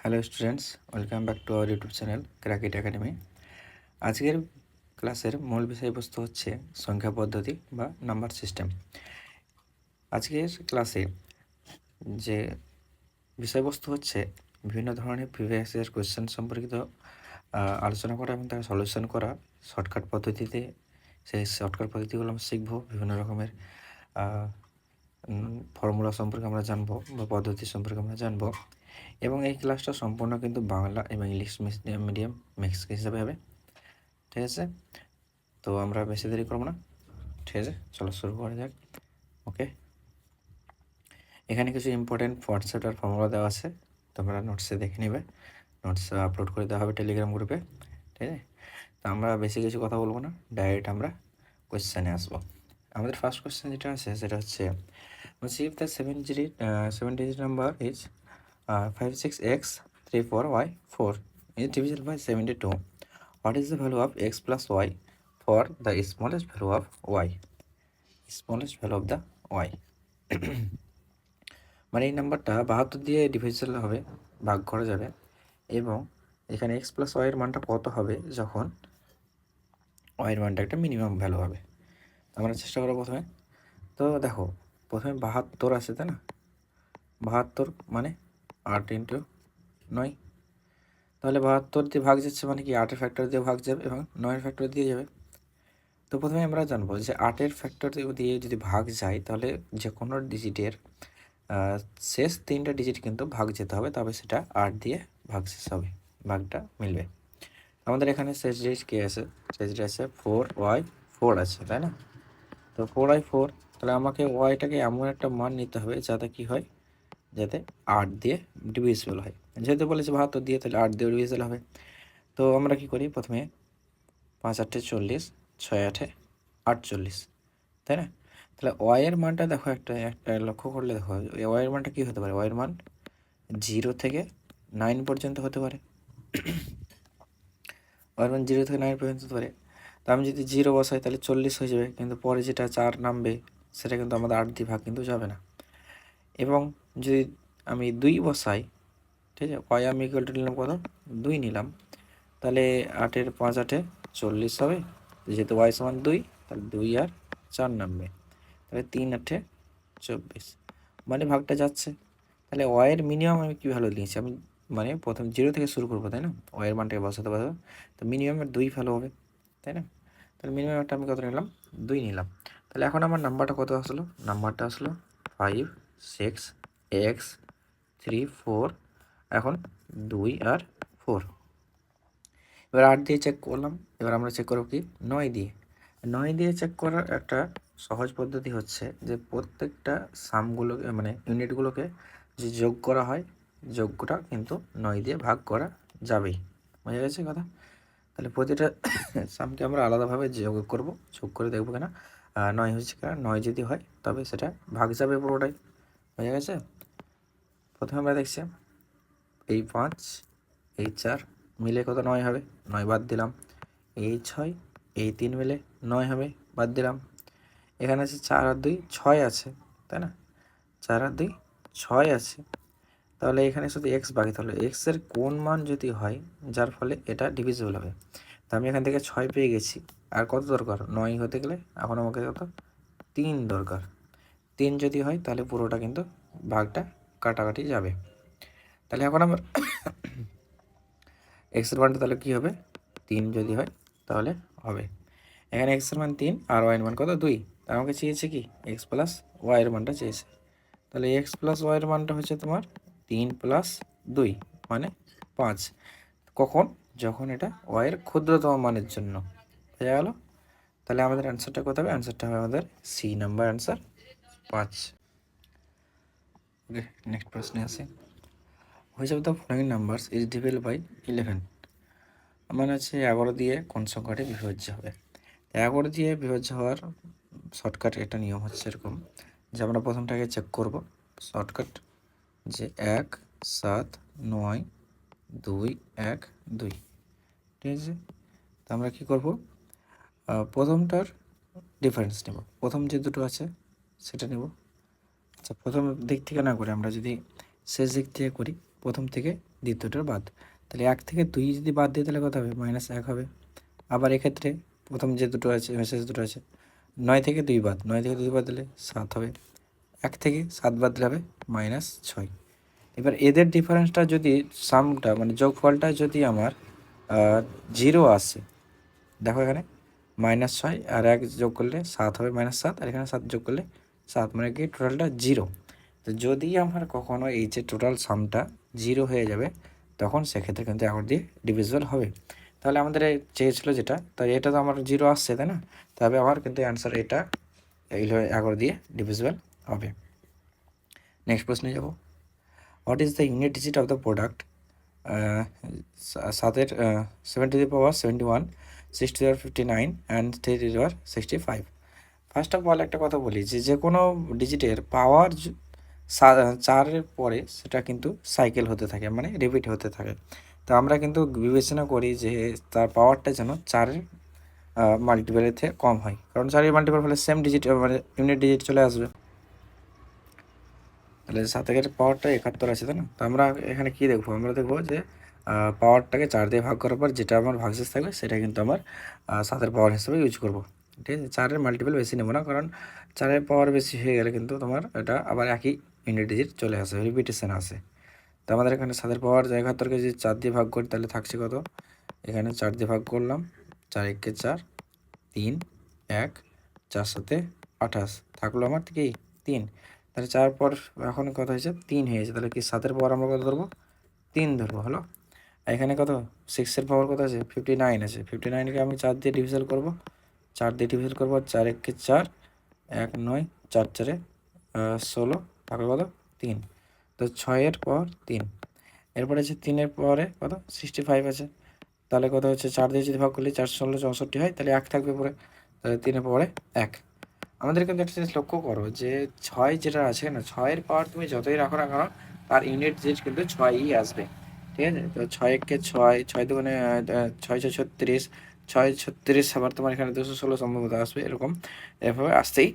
Hello students, welcome back to our YouTube channel Crackit Academy. আজকের ক্লাসের মূল বিষয়বস্তু হচ্ছে সংখ্যা পদ্ধতি বা নাম্বার সিস্টেম। আজকের ক্লাসে যে বিষয়বস্তু হচ্ছে বিভিন্ন ধরনের প্রিভিয়াস ইয়ার কোয়েশ্চেন সম্পর্কিত আলোচনা করা এবং তার সলিউশন করা শর্টকাট পদ্ধতিতে। সেই শর্টকাট পদ্ধতিগুলো আমরা শিখবো, বিভিন্ন রকমের ফর্মুলা সম্পর্কে আমরা জানবো বা পদ্ধতি সম্পর্কে আমরা জানবো। এবং এই ক্লাসটা সম্পূর্ণ কিন্তু বাংলা এবং ইংলিশ মিডিয়াম মিক্স হিসাবে হবে, ঠিক আছে? তো আমরা বেশি দেরি করবো না, ঠিক আছে? চলো শুরু করা যাক। ওকে, এখানে কিছু ইম্পর্টেন্ট হোয়াটসঅ্যাপ আর ফর্মুলা দেওয়া আছে, তোমরা নোটসে দেখে নেবে। নোটস আপলোড করে দেওয়া হবে টেলিগ্রাম গ্রুপে, ঠিক আছে? তো আমরা বেশি কিছু কথা বলবো না, ডাইরেক্ট আমরা কোয়েশ্চেনে আসবো। আমাদের ফার্স্ট কোয়েশ্চেন যেটা আছে সেটা হচ্ছে if the 7 digit number is 56x 34y 4 is divisible by 72, what is the value of x plus y for the smallest value of y? Smallest value of the y. মানে এই নাম্বারটা 72 দিয়ে divisible হবে, ভাগ করা যাবে, এবং এখানে x প্লাস ওয়াই এর মানটা কত হবে যখন y এর মানটা একটা মিনিমাম ভ্যালু হবে। আমরা চেষ্টা করবো প্রথমে। তো দেখো, প্রথমে 72 আছে, তাই না? 72 মানে 8 ইন্টু 9, তাহলে 72 দিয়ে ভাগ যাচ্ছে মানে কি 8-এর ফ্যাক্টর দিয়ে ভাগ যাবে এবং 9-এর ফ্যাক্টর দিয়ে যাবে। তো প্রথমে আমরা জানবো যে 8-এর ফ্যাক্টর দিয়ে যদি ভাগ যায় তাহলে যে কোনো ডিজিটের শেষ 3টা ডিজিট কিন্তু ভাগ যেতে হবে, তবে সেটা 8 দিয়ে ভাগ শেষ হবে, ভাগটা মিলবে। আমাদের এখানে শেষ ডিজিট কে আছে? শেষ ডিজিট আছে 4y4 আছে, তাই না? তো 4y4, তাহলে আমাকে ওয়াইটাকে এমন একটা মান নিতে হবে যাতে কি হয়, যাতে 8 দিয়ে ডিভিজিবল হয়। যেহেতু বলেছে 72 দিয়ে, তাহলে 8 দিয়ে ডিভিজিবল হবে। তো আমরা কি করি, প্রথমে 5-8 40, 6-8 48, তাই না? তাহলে ওয়াইয়ের মানটা দেখো, একটা লক্ষ্য করলে দেখো ওয়াইয়ের মানটা কী হতে পারে। ওয়াইয়ের মান 0 থেকে 9 পর্যন্ত হতে পারে। ওয়াইয়ের মান 0 থেকে 9 পর্যন্ত হতে পারে। তো আমি যদি 0 বসাই তাহলে 40 হয়ে যাবে, কিন্তু পরে যেটা 4 নামবে সেটা কিন্তু আমাদের 8 দিয়ে ভাগ কিন্তু যাবে না। এবং যদি আমি 2 বসাই, ঠিক আছে, ওয়াই আমি ইকুয়াল টু নিলাম কত, 2 নিলাম, তাহলে 8-এর 5-8 40 হবে। যেহেতু ওয়াই সমান 2, তাহলে 2 আর 4 নামবে, তাহলে 3-8 24, মানে ভাগটা যাচ্ছে। তাহলে ওয়াইয়ের মিনিমাম আমি কী ভ্যালু দিয়েছি, আমি মানে প্রথম 0 থেকে শুরু করবো, তাই না? ওয়াইয়ের মানটাকে বসাতে পারবো, তো মিনিমামের 2 ভ্যালু হবে, তাই না? তাহলে মিনিমামটা আমি কত নিলাম, 2 নিলাম। তাহলে এখন আমার নাম্বারটা কত আসলো, নাম্বারটা আসলো 5 6 x 3 4, এখন 2 আর 4। এবার 8 দিয়ে চেক করলাম, এবার আমরা চেক করবো কি 9 দিয়ে। 9 দিয়ে চেক করার একটা সহজ পদ্ধতি হচ্ছে যে প্রত্যেকটা সামগুলোকে মানে ইউনিটগুলোকে যে যোগ করা হয়, যোগটা কিন্তু 9 দিয়ে ভাগ করা যাবেই। বোঝা গেছে কথা? তাহলে প্রতিটা সামকে আমরা আলাদাভাবে যোগ করব, যোগ করে দেখবো কেনা 9 হচ্ছে কিনা। 9 যদি হয় তবে সেটা ভাগ যাবে পুরোটাই। বোঝা গেছে? প্রথমে আমরা দেখছি এই 5 এই 4 মিলে কত 9 হবে, 9 বাদ দিলাম। এই 6 এই 3 মিলে 9 হবে, বাদ দিলাম। এখানে আছে 4 আর 2 6 আছে, তাই না? 4 আর 2 6 আছে, তাহলে এখানে শুধু এক্স বাকি। তাহলে এক্সের কোন মান যদি হয় যার ফলে এটা ডিভিজিবল হবে। তো আমি এখান থেকে 6 পেয়ে গেছি, আর কত দরকার, 9 হতে গেলে এখন আমাকে কত, 3 দরকার। 3 যদি হয় তাহলে পুরোটা কিন্তু ভাগটা কাটাকাটি যাবে। তাহলে এখন আমার এক্সের মানটা তাহলে কী হবে, 3 যদি হয় তাহলে হবে। এখানে এক্সের মান 3 আর ওয়াইয়ের মান কত, 2। তার আমাকে চেয়েছে কি এক্স প্লাস ওয়াইয়ের মানটা চেয়েছে। তাহলে এক্স প্লাস ওয়াইয়ের মানটা হচ্ছে তোমার 3 প্লাস 2 মানে 5। কখন, যখন এটা ওয়াইয়ের ক্ষুদ্রতম মানের জন্য। বোঝা গেল? তাহলে আমাদের অ্যান্সারটা কত হবে, অ্যান্সারটা হবে আমাদের C number answer 5। Okay, next প্রশ্নে আসি। Which of the following numbers is divisible by 11? মানে হচ্ছে 11 দিয়ে কোন সংখ্যাটি বিভাজ্য হবে। 11 দিয়ে বিভাজ্য হওয়ার শর্টকাট একটা নিয়ম হচ্ছে এরকম যে আমরা প্রথমটাকে চেক করব শর্টকাট, যে 1 7 9 2 1 2, ঠিক আছে? তো আমরা কী করব, প্রথমটার ডিফারেন্স নেব, প্রথম যে দুটো আছে সেটা নেব। আচ্ছা, প্রথম দিক থেকে না করে আমরা যদি শেষ দিক থেকে করি, প্রথম থেকে দ্বিতীয়টার বাদ। তাহলে 1 থেকে 2 যদি বাদ দিই তাহলে কত হবে? -1 হবে। আবার এক্ষেত্রে প্রথম যে দুটো আছে, শেষ দুটো আছে, 9 থেকে 2 বাদ, 9 থেকে 2 বাদ দিলে 7 হবে। 1 থেকে 7 বাদ দিলে হবে -6। এবার এদের ডিফারেন্সটা যদি সামটা মানে যোগফলটা যদি আমার 0 আসে, দেখো এখানে -6 আর 1 যোগ করলে 7 হবে, -7, আর এখানে 7 যোগ করলে 7, মানে কি টোটালটা 0। তো যদি আমার কখনো এই যে টোটাল সামটা 0 হয়ে যাবে, তখন সেক্ষেত্রে কিন্তু 11 দিয়ে ডিভিজিবল হবে। তাহলে আমাদের চেয়েছিল যেটা, তাই এটা তো আমার 0 আসছে, তাই না? তবে আমার কিন্তু অ্যান্সার এটা 11 দিয়ে ডিভিজিবল হবে। নেক্সট প্রশ্নে যাব। What is the unit digit of the product 7 7^71, 6^59 and 3^65? First of all একটা কথা বলি যে কোনো ডিজিটের পাওয়ার 4-এর পরে সেটা কিন্তু সাইকেল হতে থাকে, মানে রিপিট হতে থাকে। তো আমরা কিন্তু বিবেচনা করি যে তার পাওয়ারটা যেন 4-এর মাল্টিপলের থেকে কম হয়, কারণ 4-এর মাল্টিপল হলে সেম ডিজিট মানে ইউনিট ডিজিট চলে আসবে। তাহলে 7-এর পাওয়ারটা 71 আছে, তাই না? তো আমরা এখানে কি দেখবো? আমরা দেখবো যে পাওয়ারটাকে 4 দিয়ে ভাগ করার পর যেটা আমার ভাগশেষ থাকবে সেটা কিন্তু আমার 7-এর পাওয়ার হিসেবে ইউজ করব। ঠিক আছে, 4-এর মাল্টিপল বেশি নেব না, কারণ 4-এর পাওয়ার বেশি হয়ে গেলে কিন্তু তোমার এটা আবার একই ইউনিট ডিজিট চলে আসে, রিপিটেশন আসে। তো আমাদের এখানে 7-এর পাওয়ার 71কে যদি 4 দিয়ে ভাগ করি তাহলে থাকছে কত? এখানে 4 দিয়ে ভাগ করলাম, 4 × 4 3, 1, 4 7 28, থাকলো আমার কি 3। তাহলে 4 পর এখন কত হয়েছে? 3 হয়েছে। তাহলে কি 7-এর পাওয়ার আমরা কত ধরবো? 3 ধরবো, হলো। এখানে কত? 6-এর পাওয়ার কত আছে? 59 আছে। 59কে আমি 4 দিয়ে ডিভিশন করব, 4 দিয়ে ডিভিশন করবো, 4 × 4 1 9, 4 4 16, থাকলো কত? 3। তো 6-এর পাওয়ার 3। এরপরে আছে 3-এর পাওয়ারে কত? 65 আছে। তাহলে কত হচ্ছে? 4 দিয়ে যদি ভাগ করলে 4 16 64 হয়, তাহলে 1 থাকবে পরে। তাহলে 3-এর পাওয়ারে 1। আমাদের কিন্তু একটা জিনিস লক্ষ্য করো যে 6 যেটা আছে না, 6-এর পাওয়ার তুমি যতই রাখো না কেন তার ইউনিট ডিজিট কিন্তু 6ই আসবে। ঠিক আছে, তো 6 × 6, 6 দুগুণে 6 6 36, 6 36, আবার তোমার এখানে 216 সম্ভবত আসবে, এরকম এভাবে আসতেই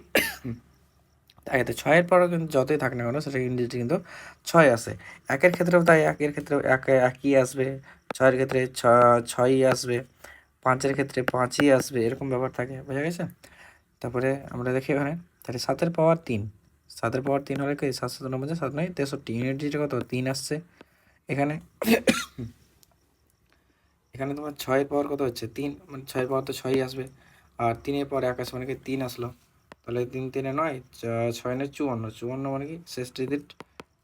তাই। তো 6-এর পরও কিন্তু যতই থাক না কেন সেটা ইউনিট কিন্তু 6 আসে। 1-এর ক্ষেত্রেও তাই, 1-এর ক্ষেত্রেও একই আসবে, 6-এর ক্ষেত্রে 6ই আসবে, 5-এর ক্ষেত্রে 5ই আসবে, এরকম ব্যাপার থাকে, বোঝা গেছে? তারপরে আমরা দেখি এখানে, তাহলে 7-এর পাওয়ার 3, 7-এর পাওয়ার 3 হলে কি 7 7 9 7 9 63, ইউনিট ডিজিট কত? 3 আসছে। এখানে এখানে তোমার 6-এর পাওয়ার কত হচ্ছে? 3, মানে 6-এর পাওয়ার তো 6ই আসবে, আর 3-এর পাওয়ার 1 আসবে, মানে কি 3 আসলো। তাহলে 3 3 9, 6 9 54, 54 মানে কি শেষ ডিজিট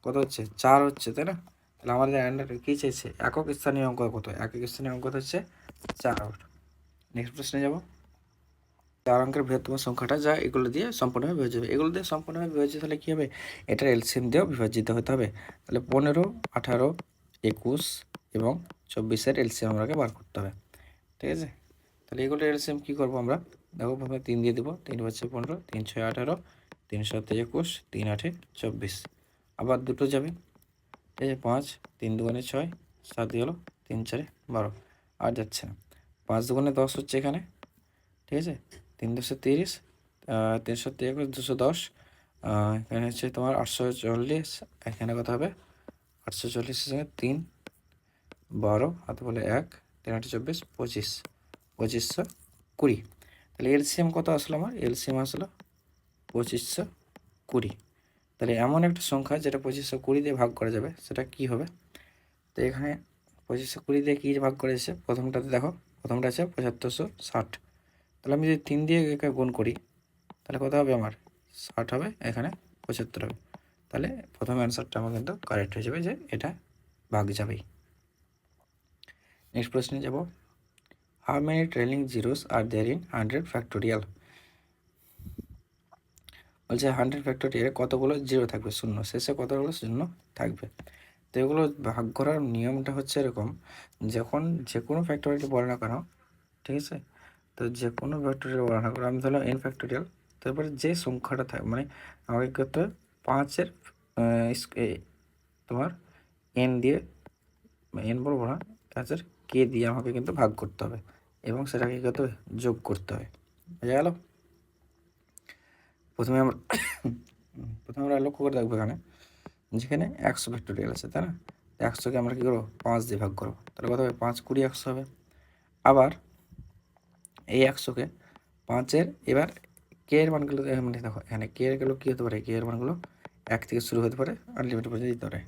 কত হচ্ছে? 4 হচ্ছে, তাই না? তাহলে আমাদের অ্যান্সার কী চাইছে? একক স্থানীয় অঙ্ক কত? একক স্থানীয় অঙ্ক হচ্ছে 4। নেক্সট প্রশ্নে যাব। 4 অঙ্কের বৃহত্তম সংখ্যাটা যা এগুলো দিয়ে সম্পূর্ণভাবে বিভাজ্য হবে। এগুলো দিয়ে সম্পূর্ণভাবে বিভাজ্য তাহলে কী হবে? এটার এলসিএম দিয়েও বিভাজিত হতে হবে। তাহলে 15, 18, 21 এবং 24-এর এলসিএম আমাকে বার করতে হবে। ঠিক আছে, তাহলে এগুলোর এলসিএম কী করবো আমরা? দেখো, প্রথমে 3 দিয়ে দেবো, 3 হচ্ছে 15, 3 6 18, 3 7 21, 3 8 24, আবার দুটো যাবে। ঠিক আছে, 5, 3 দুগুণে 6, 7 হলো, 3 4 12, আর যাচ্ছে না। 5 দুগুণে 10 হচ্ছে এখানে। ঠিক আছে, 3 10 30, 3 7 21, 210, এখানে হচ্ছে তোমার 840, এখানে কত হবে? 840-এর সঙ্গে 3 12, হাতে বলে 1, 3 8 24, 25, 2520। তাহলে এলসিএম কত আসলো আমার? এলসিএম আসলো 2520। তাহলে এমন একটা সংখ্যা যেটা 2520 দিয়ে ভাগ করা যাবে, সেটা কি হবে? তো এখানে 2520 দিয়ে কী ভাগ করেছে? প্রথমটাতে দেখো, প্রথমটা আছে 7560। তাহলে আমি যদি 3 দিয়ে একে গুণ করি তাহলে কত হবে? আমার 60 হবে, এখানে 75 হবে। তাহলে প্রথম অ্যান্সারটা আমার কিন্তু কারেক্ট হয়ে যাবে, যে এটা ভাগ যাবেই। নেক্সট প্রশ্নে যাব। How many trailing zeros are there in 100 factorial? বলছে 100 ফ্যাক্টোরিয়াল কতগুলো জিরো থাকবে? শূন্য, শেষে কতগুলো শূন্য থাকবে? তো এগুলো ভাগ করার নিয়মটা হচ্ছে এরকম, যখন যে কোনো ফ্যাক্টোরিয়াল বলে না কেন, ঠিক আছে, তো যে কোনো ফ্যাক্টোরিয়াল বলে না কেন, আমি ধরলাম n ফ্যাক্টোরিয়াল, তারপরে যে সংখ্যাটা থাকে, মানে আমাকে করতে হবে 5-এর তোমার n দিয়ে, n বলবো না, 5-এর k দিয়ে আমাকে কিন্তু ভাগ করতে হবে, এবং সেটাকে কত যোগ করতে হবে। বোঝা গেল? প্রথমে আমরা লক্ষ্য করে দেখবো এখানে, যেখানে 100 ফ্যাক্টোরিয়াল আছে, তাই না? 100কে আমরা কী করবো 5 দিয়ে ভাগ করবো, তাহলে কত হবে 5 20 100 হবে। আবার এই 100কে 5-এর এবার কে এর মানগুলো মানে দেখো এখানে কে এর গুলো কী হতে পারে, কে এর মানগুলো 1 থেকে শুরু হতে পারে আনলিমিটেড পর্যন্ত দিতে পারে।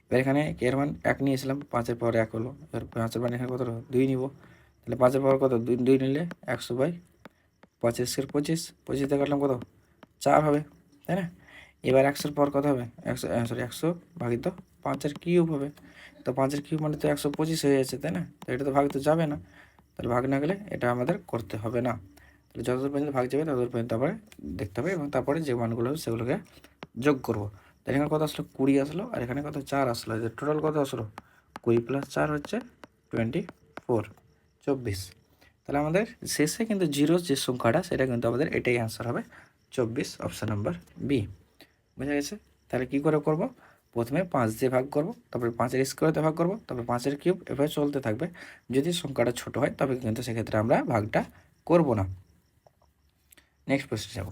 এবার এখানে কে এর মান 1 নিয়েছিলাম, 5-এর পাওয়ার 1 হলো, এবার 5-এর মান এখানে কত হলো 2 নিব, তাহলে 5-এর পাওয়ার কত 2 নিলে 100/25 25 দিয়ে কাটলাম কত 4 হবে, তাই না? এবার 100-এর পাওয়ার কত হবে 100 ভাগিত 5-এর কিউব হবে, তো 5-এর কিউব মানে তো 125 হয়ে যাচ্ছে, তাই না? তো এটা তো ভাগ তো যাবে না, তাহলে ভাগ না গেলে এটা আমাদের করতে হবে না। তাহলে যতদূর পর্যন্ত ভাগ যাবে ততদূর পর্যন্ত আবার দেখতে হবে এবং তারপরে যে মানগুলো হবে সেগুলোকে যোগ করবো। তাহলে এখানে কত আসলো 20 আসলো, আর এখানে কত 4 আসলো, টোটাল কত আসলো 20 + 4 হচ্ছে 24। তাহলে আমাদের শেষে কিন্তু জিরো যে সংখ্যাটা সেটা কিন্তু আমাদের এটাই অ্যান্সার হবে 24, অপশান নাম্বার বি। বুঝা গেছে? তাহলে কী করে করব, প্রথমে 5 দিয়ে ভাগ করব, তারপরে 5-এর স্কোয়ারতে ভাগ করব, তারপরে 5-এর কিউব, এভাবে চলতে থাকবে। যদি সংখ্যাটা ছোট হয় তবে কিন্তু সেক্ষেত্রে আমরা ভাগটা করব না। নেক্সট প্রশ্নে যাব।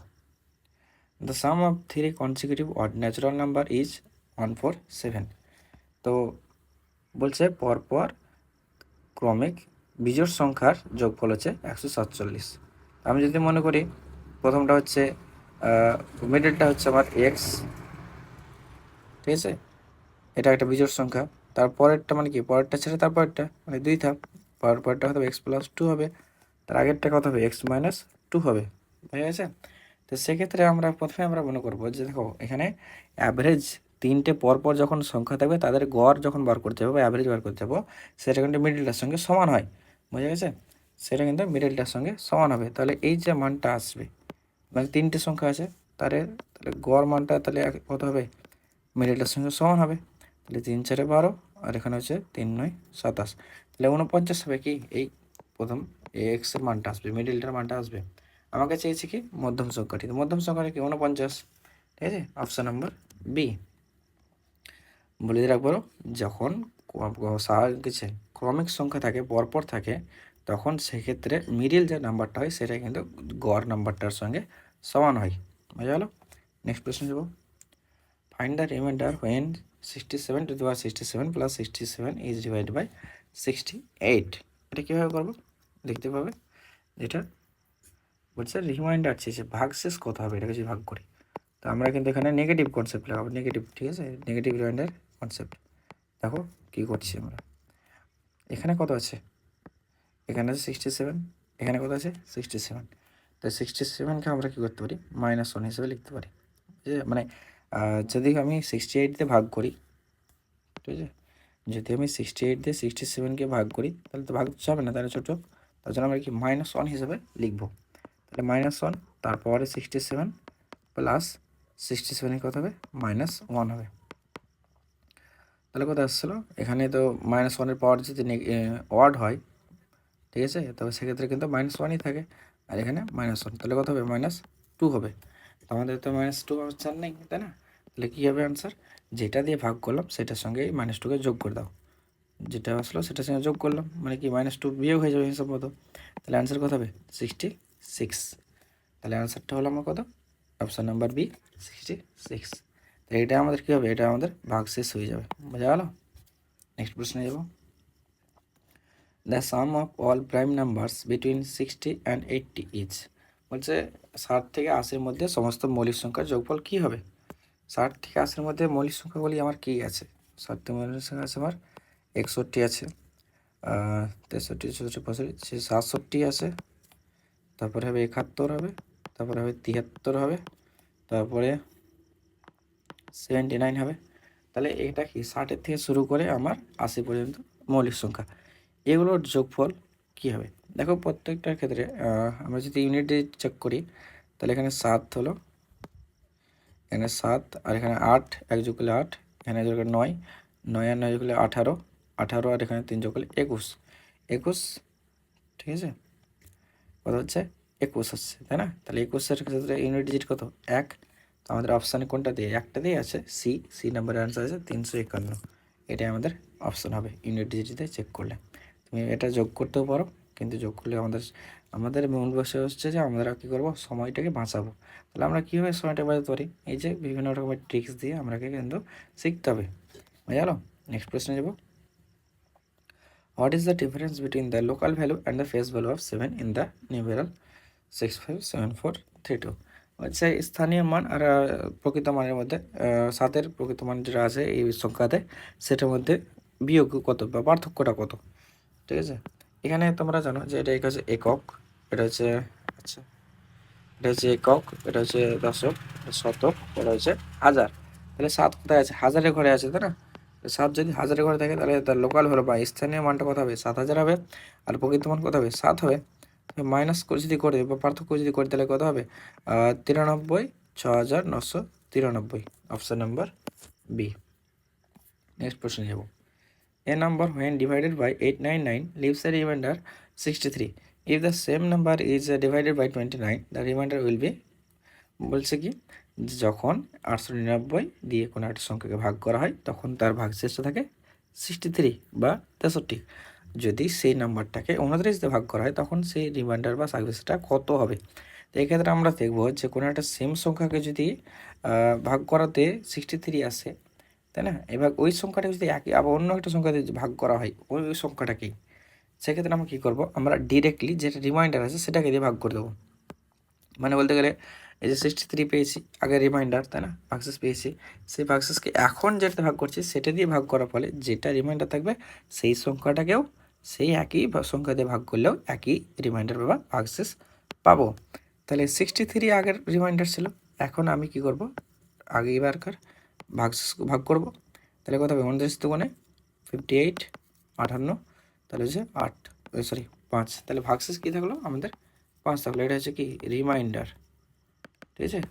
The sum of 3 consecutive odd natural number is 147। তো বলছে পরপর ক্রমিক বিজোড় সংখ্যার যোগফল হচ্ছে 147। আমি যদি মনে করি প্রথমটা হচ্ছে মিডলটা হচ্ছে আমার এক্স, ঠিক আছে, এটা একটা বিজোড় সংখ্যা। তারপরেরটা মানে কি, পরেরটা ছেড়ে তারপরেরটা মানে 2 ধাপ, পরেরটা হবে x+2 হবে, তার আগেরটা কত হবে x-2 হবে, ঠিক আছে? তো সেক্ষেত্রে আমরা প্রথমে আমরা মনে করবো যে দেখো এখানে অ্যাভারেজ 3টে পরপর যখন সংখ্যা থাকবে তাদের গড় যখন বার করতে যাবো বা অ্যাভারেজ বার করতে যাবো সেটা কিন্তু মিডলটার সঙ্গে সমান হয়, বোঝা গেছে? সেটা কিন্তু মিডলটার সঙ্গে সমান হবে। তাহলে এই যে মানটা আসবে মানে 3টে সংখ্যা আছে তাহলে গড় মানটা তাহলে কত হবে মিডলটার সঙ্গে সমান হবে। তাহলে 3-4 12, আর এখানে হচ্ছে 3-9 27, তাহলে 49 হবে কি এই প্রথম এক্সের মানটা আসবে, মিডলটার মানটা আসবে। আমাকে চেয়েছে কি মধ্যম সংখ্যাটি, তো মধ্যম সংখ্যাটা কি 49, ঠিক আছে, অপশান নাম্বার বি। বলে দিয়ে রাখবো যখন কিছু ক্রমিক সংখ্যা থাকে পরপর থাকে তখন সেক্ষেত্রে মিডিল যে নাম্বারটা হয় সেটা কিন্তু গড় নাম্বারটার সঙ্গে সমান হয়, বোঝা গেল? নেক্সট প্রশ্ন যাব। Find the remainder when 67 to the power 67 + 67 is divided by 68। এটা কীভাবে করবো দেখতে পাবে, যেটা বলছে রিমাইন্ডার চেয়েছে ভাগশেষ কত হবে এটাকে যদি ভাগ করি, তো আমরা কিন্তু এখানে নেগেটিভ কনসেপ্ট লাগাবো, নেগেটিভ, ঠিক আছে, নেগেটিভ রিমাইন্ডার কনসেপ্ট। দেখো কী করছি আমরা, এখানে কত আছে, এখানে আছে 67, এখানে কত আছে 67, তো 67কে আমরা কী করতে পারি -1 হিসেবে লিখতে পারি, ঠিক আছে? মানে যদি আমি 68 দিয়ে ভাগ করি, ঠিক আছে, যদি আমি 68 দিয়ে 67কে ভাগ করি তাহলে তো ভাগ যাবে না, তাহলে ছোটো, তার জন্য আমরা কি -1 হিসেবে লিখবো। তাহলে -1, তারপরে 67 + 67 কত হবে -1 হবে। তাহলে কত আসছিলো এখানে, তো -1-এর পাওয়ার যদি অড হয়, ঠিক আছে, তবে সেক্ষেত্রে কিন্তু -1ই থাকে, আর এখানে -1, তাহলে কত হবে -2 হবে। আমাদের তো -2 অপশান নেই, তাই না? তাহলে কী হবে অ্যান্সার, যেটা দিয়ে ভাগ করলাম সেটার সঙ্গে -2কে যোগ করে দাও, যেটা আসলো সেটার সঙ্গে যোগ করলাম মানে কি -2 বিয়োগ হয়ে যাবে হিসাব মতো, তাহলে অ্যান্সার কত হবে 66। তাহলে অ্যান্সারটা হলো আমার কত, অপশান নাম্বার বি 66। তো এটা আমাদের কী হবে, এটা আমাদের ভাগশেষ হয়ে যাবে, বোঝা গেল? নেক্সট প্রশ্নে যাব। The sum of all prime numbers between 60 and 80 is, বলছে 60 থেকে 80-র মধ্যে সমস্ত মৌলিক সংখ্যার যোগফল কী হবে। 60 থেকে 80-র মধ্যে মৌলিক সংখ্যাগুলি আমার কী আছে, 60 থেকে মৌলিক সংখ্যা আছে আমার 61 আছে, 63, 64, 65, 67 আছে, তারপরে হবে 71 হবে, তারপরে হবে 73 হবে, তারপরে 79 হবে। তাহলে এটা কি 60-এর থেকে শুরু করে আমার 80 পর্যন্ত মৌলিক সংখ্যা, এগুলোর যোগফল কী হবে। দেখো প্রত্যেকটার ক্ষেত্রে আমরা যদি ইউনিট দিয়ে চেক করি তাহলে এখানে 7 হলো, এখানে 7, আর এখানে 8, 1 যোগ করলে 8, এখানে যোগ করলে 9, 9 আর 9 যোগ করলে 18, 18 আর এখানে 3 যোগ করলে 21, 21, ঠিক আছে, কত হচ্ছে 21 হচ্ছে, তাই না? তাহলে 21-এর ক্ষেত্রে ইউনিট ডিজিট কত 1, তো আমাদের অপশানে কোনটা দিয়ে, একটা দিয়ে আছে সি নাম্বারের আনসার আছে 351, এটাই আমাদের অপশান হবে ইউনিট ডিজিটে চেক করলে। তুমি এটা যোগ করতেও পারো, কিন্তু যোগ করলে আমাদের মূল বিষয় হচ্ছে যে আমরা কী করবো সময়টাকে বাঁচাবো। তাহলে আমরা কীভাবে সময়টা বাঁচাতে পারি, এই যে বিভিন্ন রকমের ট্রিক্স দিয়ে আমরাকে কিন্তু শিখতে হবে, বুঝা গেল? নেক্সট প্রশ্নে যাব, what is the difference between the local value and the face value of 7 in the numeral 65743 হচ্ছে স্থানীয় মান আর প্রকৃত মানের মধ্যে 7-এর প্রকৃত মান যেটা আছে এই সংখ্যাতে, সেটার মধ্যে বিয়োগ কত বা পার্থক্যটা কত। ঠিক আছে, এখানে তোমরা জানো যে এটা হচ্ছে একক, এটা হচ্ছে আচ্ছা এটা হচ্ছে একক, এটা হচ্ছে দশক, এটা শতক, এটা হচ্ছে হাজার। তাহলে 7 কোথায় আছে? হাজারের ঘরে আছে, তাই না? 7 যদি হাজারের ঘরে থাকে তাহলে তার লোকাল ভ্যালু বা স্থানীয় মানটা কত হবে? 7000 হবে। আর প্রকৃত মান কত হবে? 7 হবে। মাইনাস যদি করে বা পার্থক্য যদি করে তাহলে কত হবে? 93 6993। Option number B. নেক্সট প্রশ্ন যাব, a number when divided by 899 leaves a remainder 63. If the same number is divided by 29, the remainder will be, বলছে কি যখন 899 দিয়ে কোনো একটা সংখ্যাকে ভাগ করা হয় তখন তার ভাগশেষ থাকে 63 বা 63। যদি সেই নাম্বারটাকে 29 দিয়ে ভাগ করা হয় তখন সেই রিমাইন্ডার বা ভাগশেষটা কত হবে। তো এক্ষেত্রে আমরা দেখব যে কোনো একটা সেম সংখ্যাকে যদি ভাগ করাতে 63 আসে, তাই না? এবার ওই সংখ্যাটা যদি একই আবার অন্য একটা সংখ্যা দিয়ে ভাগ করা হয় ওই সংখ্যাটাকেই, সেক্ষেত্রে আমরা কী করবো? আমরা ডিরেক্টলি যেটা রিমাইন্ডার আছে সেটাকে দিয়ে ভাগ করে দেবো। মানে বলতে গেলে এই যে 63 পেয়েছি, আগে রিমাইন্ডার, তাই না, ভাগশেষ পেয়েছি, সেই ভাগশেষকে এখন যেটা ভাগ করছি সেটা দিয়ে ভাগ করার ফলে যেটা রিমাইন্ডার থাকবে সেই সংখ্যাটাকেও সেই একই সংখ্যা দিয়ে ভাগ করলেও একই রিমাইন্ডার বা ভাগশেষ পাবো। তাহলে 63 আগের রিমাইন্ডার ছিল, এখন আমি কি করব? আগে এবারকার ভাগশেষ ভাগ করব। তাহলে কত হবে? 29 দুগুণে 58, 58, তাহলে হচ্ছে 8, সরি 5। তাহলে ভাগশেষ কী থাকলো? আমাদের 5 থাকলো। এটা হচ্ছে কি? রিমাইন্ডার। ঠিক আছে,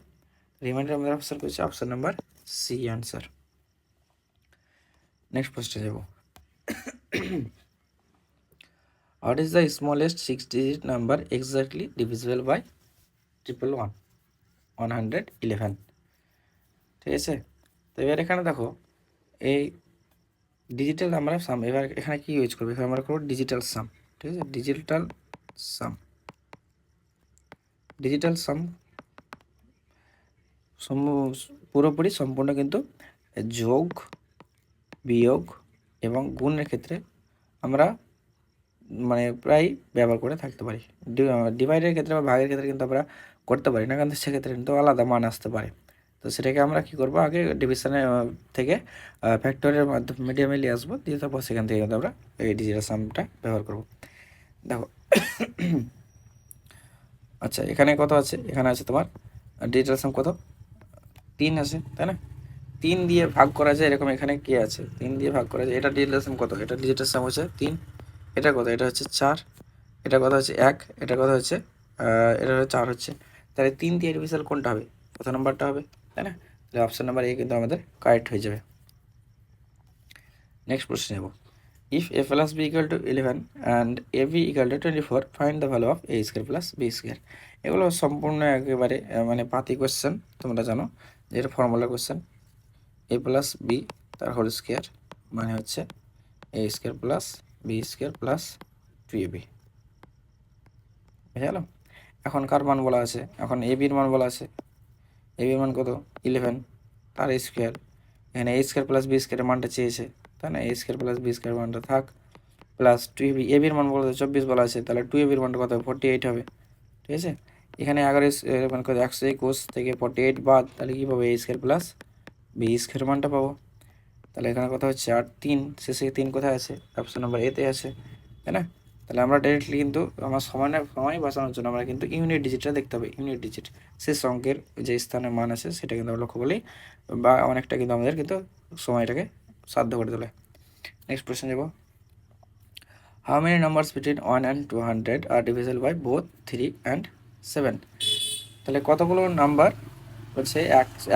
রিমাইন্ডার আমাদের অপশন করছে option number C answer. Next প্রশ্নে যাব, what is the smallest 6-digit number exactly divisible by 111? ঠিক আছে, তো এবার এখানে দেখো এই ডিজিটাল আমরা সাম, এবার এখানে কি ইউজ করবো? এখানে আমরা করবো ডিজিটাল সাম। ঠিক আছে, ডিজিটাল সাম। ডিজিটাল সাম পুরোপুরি সম্পূর্ণ কিন্তু যোগ, বিয়োগ এবং গুণের ক্ষেত্রে আমরা মানে প্রায় ব্যবহার করে থাকতে পারি। ডিভাইডের ক্ষেত্রে বা ভাগের ক্ষেত্রে কিন্তু আমরা করতে পারি না, কারণ সেক্ষেত্রে কিন্তু আলাদা মান আসতে পারে। তো সেটাকে আমরা কি করব? আগে ডিভিশনের থেকে ফ্যাক্টরের মাধ্যমে মিডিয়ামে নিয়ে আসবো, দিয়ে তারপর সেখান থেকে কিন্তু আমরা এই ডিজিটাল সামটা ব্যবহার করব। দেখো আচ্ছা, এখানে কত আছে? এখানে আছে তোমার ডিজিটাল সাম কত? 3 আছে, তাই না? 3 দিয়ে ভাগ করা যায়, এরকম এখানে কি আছে? 3 দিয়ে ভাগ করা যায়। এটা ডিজিটাল সাম কত? এটা ডিজিটাল সাম হচ্ছে 3। এটা কত? এটা হচ্ছে 4। এটা কত হচ্ছে 1। এটা কত হচ্ছে এটা 4 হচ্ছে। তাহলে 3 দিয়ে ডিভিজিবল কোনটা হবে? কত নাম্বারটা হবে, তাই না? তাহলে অপশন নাম্বার এ কিন্তু আমাদের কারেক্ট হয়ে যাবে। নেক্সট প্রশ্ন নেব, if a plus b equal to 11 and ab equal to 24, find the value of a square plus b square। এগুলো সম্পূর্ণ একেবারে মানে পাতি কোশ্চেন, তোমরা জানো যে এটা formula question. a plus B তার হোল স্কোয়ার মানে হচ্ছে a square plus B square plus 2ab। বুঝে গেল? এখন কার মান বলা আছে? এখন এ বির মান বলা আছে। এ বির মান কত? 11, তার স্কোয়ার। এখানে a স্কোয়ার প্লাস বি স্কোয়ারের মানটা চেয়েছে, তাই না? a square plus B square মানটা থাক, প্লাস 2ab। এ বির মান বলা আছে 24 বলা আছে, তাহলে 2ab এর মানটা কত হবে? 48 হবে। ঠিক আছে, এখানে 11 মানে কত? 121 থেকে 48 বাদ, তাহলে কী পাবো? a square plus B square মানটা পাবো। তাহলে এখানে কথা হচ্ছে 8, 3 শেষে 3 কোথায় আছে? অপশন নাম্বার এতে আছে, তাই না? তাহলে আমরা ডাইরেক্টলি কিন্তু আমার সময় বাঁচানোর জন্য আমরা কিন্তু ইউনিট ডিজিটটা দেখতে হবে। ইউনিট ডিজিট শেষ অঙ্কের যে স্থানে মান আছে সেটা কিন্তু আমরা লক্ষ্য করলেই বা অনেকটা কিন্তু আমাদের কিন্তু সময়টাকে সাধ্য করে তোলে। নেক্সট কোয়েশ্চেন যাব, how many numbers between 1 and 200 are divisible by both 3 and 7? তাহলে কতগুলো নাম্বার হচ্ছে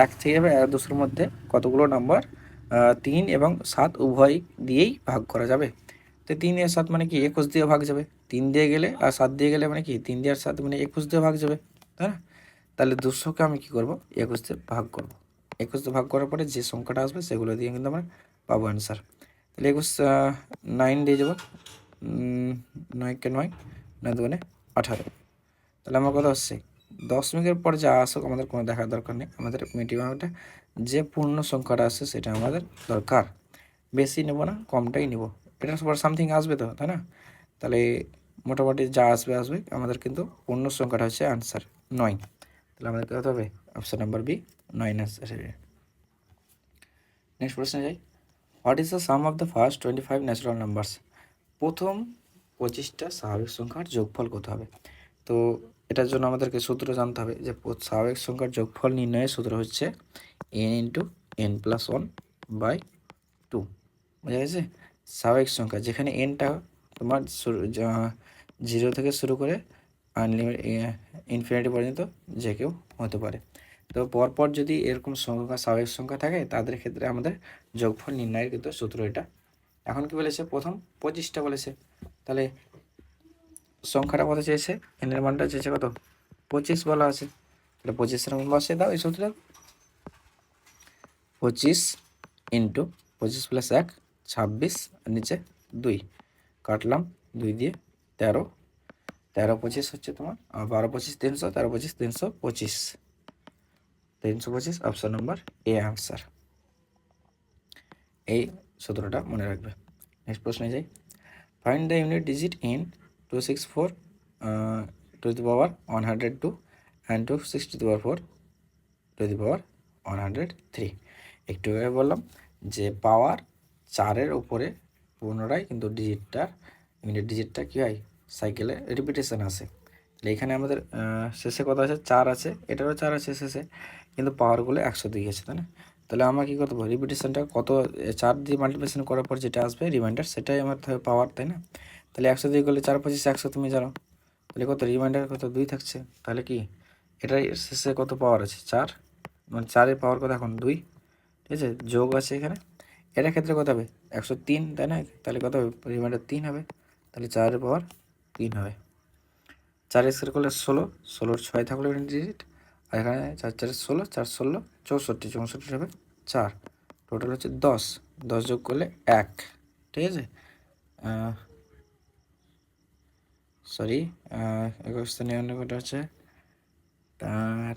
এক থেকে 200-এর মধ্যে কতগুলো নাম্বার 3 এবং 7 উভয় দিয়েই ভাগ করা যাবে? তো 3 আর 7 মানে কি? 21 দিয়ে ভাগ যাবে। 3 দিয়ে গেলে আর 7 দিয়ে গেলে মানে কি? 3 দিয়ে আর 7 মানে 21 দিয়ে ভাগ যাবে, তাই না? তাহলে 200কে আমি কি করব? 21 দিয়ে ভাগ করব। 21 দিয়ে ভাগ করার পরে যে সংখ্যাটা আসবে সেগুলো দিয়ে কিন্তু আমরা পাবো অ্যান্সার। তাহলে 21 9 দিয়ে যাবো, 9কে 9, 9 দুগুণে 18। তাহলে আমার কথা হচ্ছে দশমিকের পর যা আসুক আমাদের কোনো দেখার দরকার নেই, আমাদের মিডিয়ামটা যে পূর্ণ সংখ্যাটা আসছে সেটা আমাদের দরকার। বেশি নেব না, কমটাই নেব, এটার পর সামথিং আসবে তো, তাই না? তাহলে মোটামুটি যা আসবে আসবে, আমাদের কিন্তু পূর্ণ সংখ্যাটা হচ্ছে আনসার 9। তাহলে আমাদের কত হবে? অপশন নাম্বার বি 9 আনসার হবে। নেক্সট প্রশ্নে যাই। What is the sum of the first 25 natural numbers? প্রথম 25টা স্বাভাবিক সংখ্যার যোগফল কত হবে? তো এটার জন্য আমাদেরকে সূত্র জানতে হবে যে স্বাভাবিক সংখ্যার যোগফল নির্ণয়ের সূত্র হচ্ছে n ইন্টু n প্লাস 1/2। বোঝা গেছে? স্বাভাবিক সংখ্যা যেখানে nটা তোমার 0 থেকে শুরু করে আনলিমিটেড ইনফিনিটি পর্যন্ত যে কেউ হতে পারে। তো পরপর যদি এরকম সংখ্যা স্বাভাবিক সংখ্যা থাকে তাদের ক্ষেত্রে আমাদের যোগফল নির্ণয়ের কিন্তু সূত্র এটা। এখন কি বলেছে? প্রথম 25টা বলেছে, তাহলে সংখ্যাটা কত চেয়েছে? এনের মানটা চেয়েছে কত? 25 বলা আছে, তাহলে 25-এর মান বসিয়ে দাও এই সূত্রে। 25 ইন্টু 25 প্লাস 1 26, আর নিচে 2 কাটলাম, 2 দিয়ে 13, 13 25 হচ্ছে তোমার 12 25 300, 13 25 325, 325 অপশন নাম্বার এ আনসার। এই সূত্রটা মনে রাখবে। নেক্সট প্রশ্নে যাই। Find the unit digit in 264 to the power 102 and 260 to the power 4 to the power 103। একটু আগে বললাম যে পাওয়ার 4-এর উপরে পুনরায় কিন্তু ডিজিটটার ইউনিট ডিজিটটা কী হয়? সাইকেলে রিপিটেশন আসে। তাহলে এখানে আমাদের শেষে কত আছে? 4 আছে, এটারও 4 আছে শেষে, কিন্তু পাওয়ারগুলো 102 আছে, তাই না? তাহলে আমরা কী করতে পারি? রিপিটেশনটা কত 4 দিয়ে মাল্টিপ্লিকেশন করার পর যেটা আসবে রিমাইন্ডার, সেটাই আমার পাওয়ার, তাই না? তাহলে 102 করলে 4 25 100 তুমি জানো, তাহলে কত রিমাইন্ডার কত 2 থাকছে। তাহলে কি এটার শেষে কত পাওয়ার আছে? 4, মানে 4-এর পাওয়ার কত এখন? 2, ঠিক আছে, যোগ আছে এখানে। এটার ক্ষেত্রে কত হবে? 103, তাই না? তাহলে কত হবে? রিমাইন্ডার 3 হবে, তাহলে 4-এর পাওয়ার 3 হবে। 4 স্কোয়ার করলে 16, 16-র 6 থাকলো ইউনিট ডিজিট, আর এখানে 4 4 16, 4 16 64, 64 হবে 4, টোটাল হচ্ছে 10, 10 যোগ করলে 1, ঠিক আছে। সরি, 21 হচ্ছে তার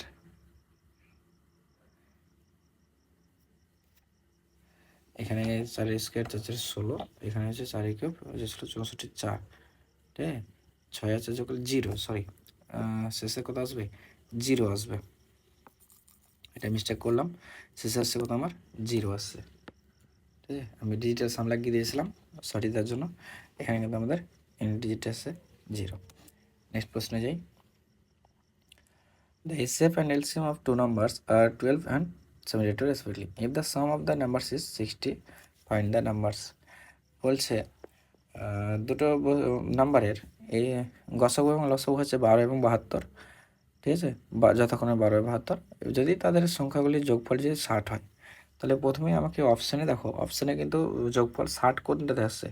এখানে 4 স্কোয়ার 4 4 16, এখানে হচ্ছে 4 কিউব হচ্ছে 64 4, ঠিক আছে। 6 আছে যোগ করলে 0, সরি, শেষে কত আসবে? 0 আসবে, এটা মিস্টেক করলাম, শেষে আসছে কত আমার? 0 আসছে, ঠিক আছে। আমি ডিজিটাল সাম লাগিয়ে দিয়েছিলাম সঠিকতার জন্য, এখানে কিন্তু আমাদের ডিজিট আসছে 0। নেক্সট প্রশ্নে যাই। The HCF and LCM of two numbers are 12 and 72 respectively. If the sum of the numbers is 60, find the numbers. বলছে দুটো নাম্বারের এই গসাগু এবং লসাগু হচ্ছে 12 এবং 72, ঠিক আছে, বা যতক্ষণে 12 এবং 72, যদি তাদের সংখ্যাগুলির যোগফল যদি 60 হয়, তাহলে প্রথমেই আমাকে অপশানে দেখো, অপশানে কিন্তু যোগফল 60 কোনটাতে আসছে?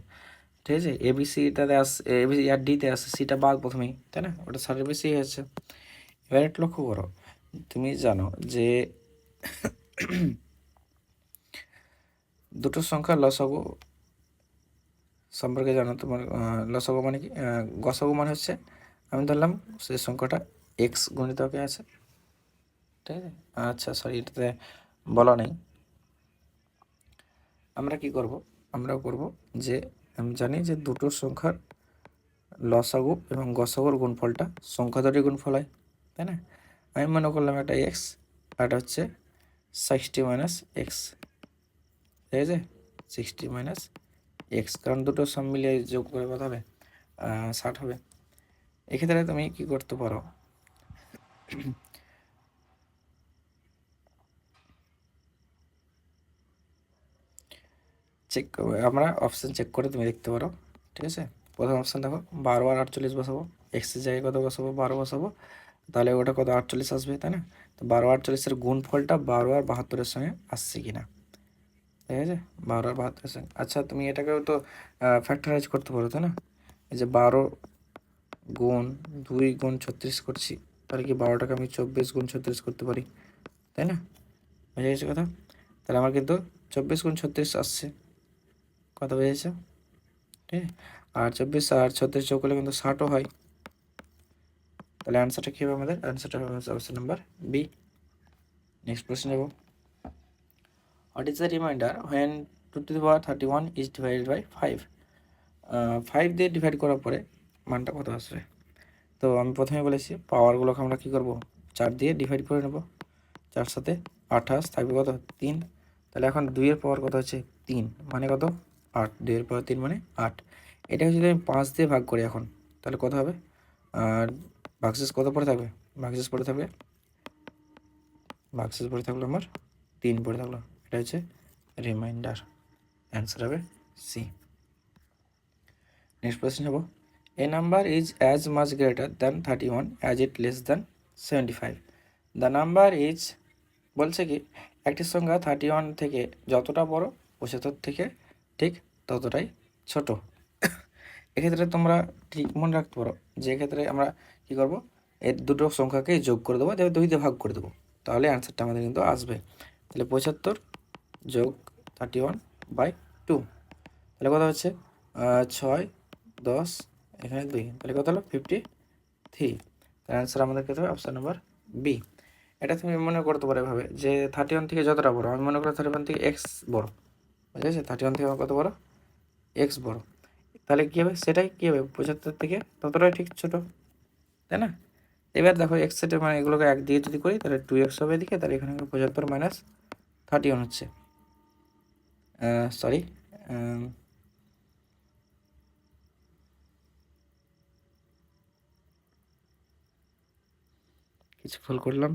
ঠিক আছে, এবিসিটাতে আসছে, এবিসি আর ডিতে আসছে, সিটা বাদ প্রথমেই, তাই না? ওটা 60-এর বেশি হচ্ছে। এবার একটু লক্ষ্য করো, তুমি জানো যে দুটো সংখ্যার লসাগু সম্পর্কে জানো তোমার। লসাগু মানে কি? গসাগু মানে হচ্ছে, আমি ধরলাম সেই সংখ্যাটা এক্স গুণিতকে আছে, ঠিক আছে। আচ্ছা সরি, এটাতে বলা নেই। আমরা কি করব? আমরা করব যে আমি জানি যে দুটো সংখ্যার লসাগু এবং গসাগুর গুণফলটা সংখ্যা দুটির গুণফল হয়, তাই না? আমি মনে করলাম একটা এক্স আর এটা হচ্ছে 60 মাইনাস এক্স, ঠিক আছে, 60 মাইনাস এক্স, কারণ দুটো সব মিলিয়ে যোগ করে কত হবে? 60 হবে। এক্ষেত্রে তুমি কি করতে পারো? চেক আমরা অপশান চেক করে তুমি দেখতে পারো, ঠিক আছে। প্রথম অপশান দেখো, 12 আর 48 বসাবো, এক্সের জায়গায় কত বসাবো? 12 বসাবো, তাহলে ওটা কত? 48 আসবে, তাই না? তো 12 48-এর গুণফলটা 12 আর 72-এর সঙ্গে আসছে কিনা, ঠিক আছে, 12 আর 72-এর সঙ্গে। আচ্ছা তুমি এটাকেও তো ফ্যাক্টরাইজ করতে পারো, তাই না? এই যে 12 গুণ 2 গুণ 36 করছি, তাহলে কি 12টাকে আমি 24 গুণ 36 করতে পারি, তাই না? বুঝে গেছে কথা? তাহলে আমার কিন্তু 24 গুণ 36 আসছে, কথা বুঝেছে? ঠিক আছে, আর 24 আর 36 যোগ করলে কিন্তু 60ও হয়। তাহলে অ্যান্সারটা কী হবে? আমাদের অ্যান্সারটা হবে অপশন নাম্বার বি। নেক্সট প্রশ্ন যাব। What is the remainder when 2^31 is divided by 5। 5 দিয়ে ডিভাইড করার পরে মানটা কত আসবে? তো আমি প্রথমে বলেছি পাওয়ারগুলোকে আমরা কী করব, 4 দিয়ে ডিভাইড করে নেব। 4 সাথে 28 থাকবে কত? 3। তাহলে এখন 2-এর পাওয়ার কত হচ্ছে? 3, মানে কত? 8। 2-এর পাওয়ার 3 মানে 8। এটাকে যদি আমি 5 দিয়ে ভাগ করি এখন, তাহলে কত হবে? আর ভাগশেষ কত পড়ে থাকবে? ভাগশেষ পড়ে থাকবে আমার 3 পড়ে থাকলো। এটা হচ্ছে রিমাইন্ডার। অ্যান্সার হবে সি। নেক্সট কোয়েশ্চেন হবো, a number is as much greater than 31 as it less than 75। The number is বলছে কি একটি সংখ্যা 31 থেকে যতটা বড় 75 থেকে ঠিক ততটাই ছোট। এক্ষেত্রে তোমরা ঠিক মনে রাখতে পারো যে এক্ষেত্রে আমরা কী করব, এর দুটো সংখ্যাকে যোগ করে দেবো, দেবে 2 দিয়ে ভাগ করে দেবো, তাহলে অ্যান্সারটা আমাদের কিন্তু আসবে। তাহলে 75 যোগ 31/2, তাহলে কত হচ্ছে? 6, 10, এখানে 2, তাহলে কত হলো? 53। তাহলে অ্যান্সার আমাদের কত হবে? Option number B. এটা তুমি মনে করতে পারো এভাবে যে 31 থেকে যতটা বড়, আমি মনে করি 31 থেকে এক্স বড়, বুঝা গেছে? 31 থেকে আমার কত বড়? এক্স বড়। তাহলে কী হবে? সেটাই কী হবে? 75 থেকে ততটাই ঠিক ছোট, তাই না? এবার দেখো এক্স সেটের মানে এগুলোকে 1 দিয়ে যদি করি তাহলে 2x হবে এদিকে, তাহলে এখানে 75 মাইনাস 31 হচ্ছে, সরি, কিছু ভুল করলাম।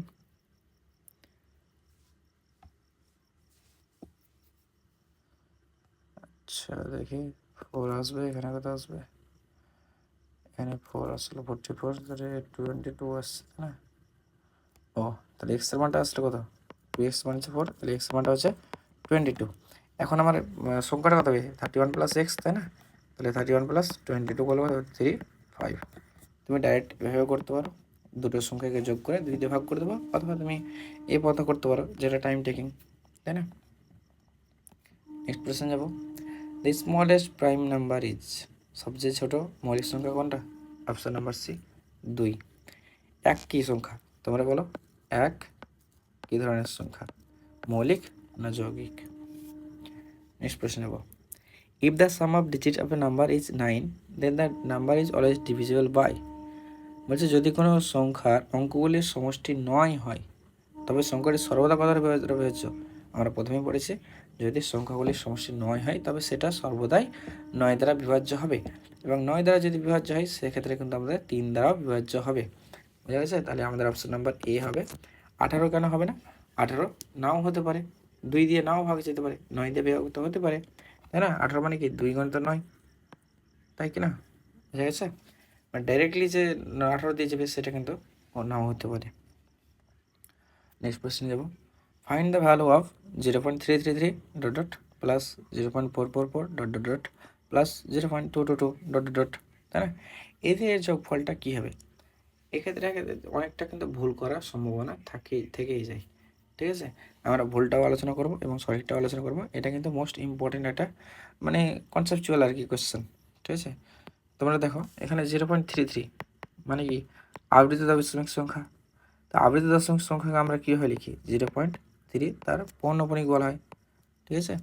আচ্ছা দেখি 4 আসবে, এখানে কত আসবে? এখানে 4 আসলো 44, তাহলে 22 আসছে, তাই না? ও তাহলে এক্সের মানটা আসলে কত? 2x মানে হচ্ছে 4, তাহলে এক্সের মানটা হচ্ছে 22। এখন আমার সংখ্যাটা কত হবে? 31 প্লাস এক্স, তাই না? তাহলে 31 প্লাস 22 করলে কত? 35। তুমি ডাইরেক্ট এভাবে করতে পারো, দুটো সংখ্যাকে যোগ করে 2 দিয়ে ভাগ করে দেবো, অথবা তুমি এই পথে করতে পারো যেটা টাইম টেকিং, তাই না? নেক্সট কোয়েশ্চেন যাবো, the smallest prime number is, সবচেয়ে ছোট মৌলিক সংখ্যা কোনটা? Option number C 2। এক কী সংখ্যা? তোমরা বলো, এক কী ধরনের সংখ্যা, মৌলিক না যৌগিক? নেক্সট প্রশ্ন নেব, if the sum of digit of a number is 9 then the number is always divisible by. বলছে যদি কোনো সংখ্যার অঙ্কগুলির সমষ্টি 9 হয় তবে সংখ্যাটি সর্বদা কত দ্বারা বিভাজ্য? আমরা প্রথমেই পড়েছি যদি সংখ্যাগুলির সমষ্টি 9 হয় তবে সেটা সর্বদাই 9 দ্বারা বিভাজ্য হবে, এবং 9 দ্বারা যদি বিভাজ্য হয় সেক্ষেত্রে কিন্তু আমাদের 3 দ্বারাও বিভাজ্য হবে, বুঝা গেছে? তাহলে আমাদের অপশন নাম্বার এ হবে। 18 কেন হবে না? 18 নাও হতে পারে, 2 দিয়ে নাও ভাগ যেতে পারে, 9 দিয়ে বিভক্ত হতে পারে, তাই না? 18 মানে কি 2 গুণিত 9, তাই কি না? বুঝা গেছে? মানে ডাইরেক্টলি যে 18 দিয়ে যাবে সেটা কিন্তু নাও হতে পারে। নেক্সট কোয়েশ্চেন যাব, find the value of 0.333 dot dot plus 0.444 dot dot dot plus 0.222 dot dot dot, তাই না? এদের যোগফলটা কী হবে? এক্ষেত্রে অনেকটা কিন্তু ভুল করার সম্ভাবনা থেকেই যায়, ঠিক আছে? আমরা ভুলটাও আলোচনা করব এবং সঠিকটাও আলোচনা করব। এটা কিন্তু মোস্ট ইম্পর্টেন্ট একটা মানে কনসেপচুয়াল আর কি কোয়েশ্চেন, ঠিক আছে? তোমরা দেখো এখানে 0.33 মানে কি আবৃত দশমিক সংখ্যা। তো আবৃত দশমিক সংখ্যাকে আমরা কীভাবে লিখি? 0.3 তার পৌনঃপুনিক বলা হয়, ঠিক আছে?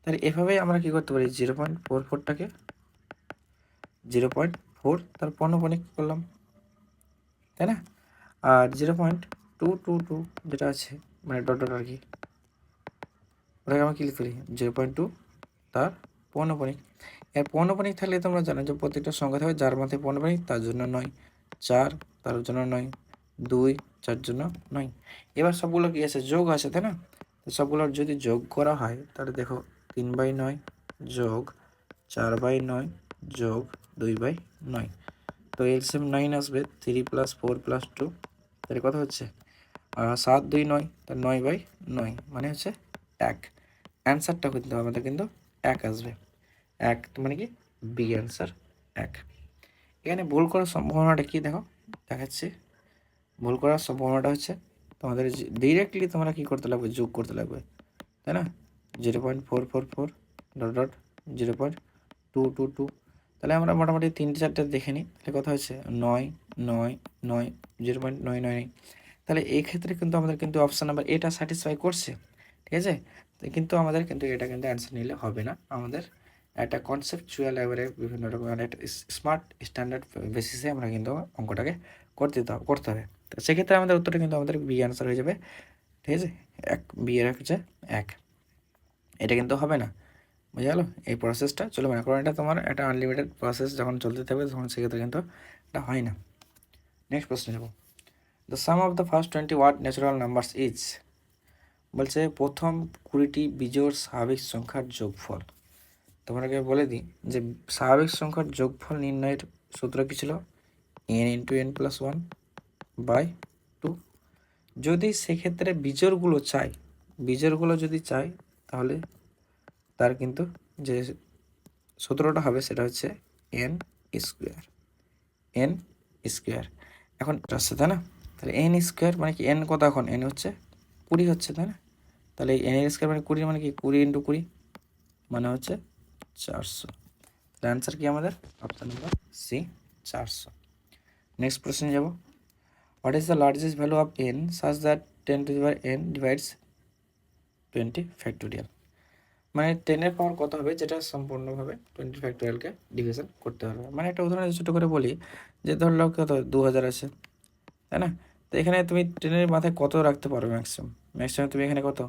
তাহলে এভাবেই আমরা কী করতে পারি? 0.44টাকে 0.4 তার পৌনঃপুনিক করলাম, তাই না? আর 0.222 যেটা আছে মানে ডট ডট আর কি, ওটাকে আমরা কী লিখতে পারি? 0.2 তার পৌনঃপুনিক। এর পৌনঃপুনিক থাকলে তোমরা জানো যে প্রত্যেকটা সংখ্যা থাকবে যার মধ্যে পৌনঃপুনিক তার জন্য 9, 4 তার জন্য 9, 2 4 জন্য 9। এবার সবগুলো কি আছে? যোগ আছে, তাই না? তো সবগুলোর যদি যোগ করা হয় তাহলে দেখো 3/9 যোগ 4/9 যোগ 2/9, তো এলসিএম 9 আসবে, 3 + 4 + 2, তাহলে কত হচ্ছে? 7 2 9, তার 9/9 মানে হচ্ছে 1। অ্যান্সারটা কিন্তু আমাদের কিন্তু 1 আসবে, 1 মানে কি বি অ্যান্সার 1। এখানে ভুল করার সম্ভাবনাটা কি দেখো দেখাচ্ছি। ভুল করার সম্ভাবনাটা হচ্ছে তোমাদের ডিরেক্টলি তোমরা কী করতে লাগবে? যোগ করতে লাগবে, তাই না? 0.444 ডট ডট 0.222, তাহলে আমরা মোটামুটি 3-4টা দেখে নিই, তাহলে কথা হচ্ছে 9 9 9 0.999। তাহলে এই ক্ষেত্রে কিন্তু আমাদের কিন্তু অপশান নাম্বার এটা স্যাটিসফাই করছে, ঠিক ঠিক আছে। তো কিন্তু আমাদের কিন্তু এটা কিন্তু অ্যান্সার নিলে হবে না, আমাদের একটা কনসেপচুয়াল এবারে বিভিন্ন রকমের একটা স্মার্ট স্ট্যান্ডার্ড বেসিসে আমরা কিন্তু অঙ্কটাকে করতে হবে। তো সেক্ষেত্রে আমাদের উত্তরটা কিন্তু আমাদের বি অ্যান্সার হয়ে যাবে। ঠিক আছে, এক বি এর হচ্ছে 1। এটা কিন্তু হবে না, বুঝে গেলো, এই প্রসেসটা চলবে না, কারণ এটা তোমার একটা আনলিমিটেড প্রসেস যখন চলতে থাকবে তখন সেক্ষেত্রে কিন্তু এটা হয় না। নেক্সট প্রশ্ন যাব, the sum of the first 20 what natural numbers is, বলছে প্রথম 20টি বিজোড় স্বাভাবিক সংখ্যার যোগফল। তোমাকে বলে দিই যে স্বাভাবিক সংখ্যার যোগফল নির্ণয়ের সূত্র কী ছিল, n into n plus 1 by 2। যদি সেক্ষেত্রে বিজোড়গুলো যদি চাই তাহলে তার কিন্তু যে সূত্রটা হবে সেটা হচ্ছে n স্কোয়ার। এখন আসছে তাই না, তাহলে n স্কোয়ার মানে কি, n কত এখন, n হচ্ছে 20 হচ্ছে তাই না, তাহলে n এর স্কোয়ার মানে 20 মানে কি 20 ইন্টু 20 মানে হচ্ছে 400। তাহলে অ্যান্সার কি আমাদের অপশন নাম্বার সি 400। নেক্সট প্রশ্নে যাব, what is the largest value of n such that 10 two the power n divides 20 factorial, মানে 10-এর পাওয়ার কত হবে যেটা সম্পূর্ণভাবে 20 ফ্যাক্টোরিয়ালকে ডিভিশন করতে পারবে। মানে একটা উদাহরণ ছোটো করে বলি, যে ধরলো কত 2000 আছে তাই না, তো এখানে তুমি 10-এর মাথায় কত রাখতে পারবে, ম্যাক্সিমাম তুমি এখানে কত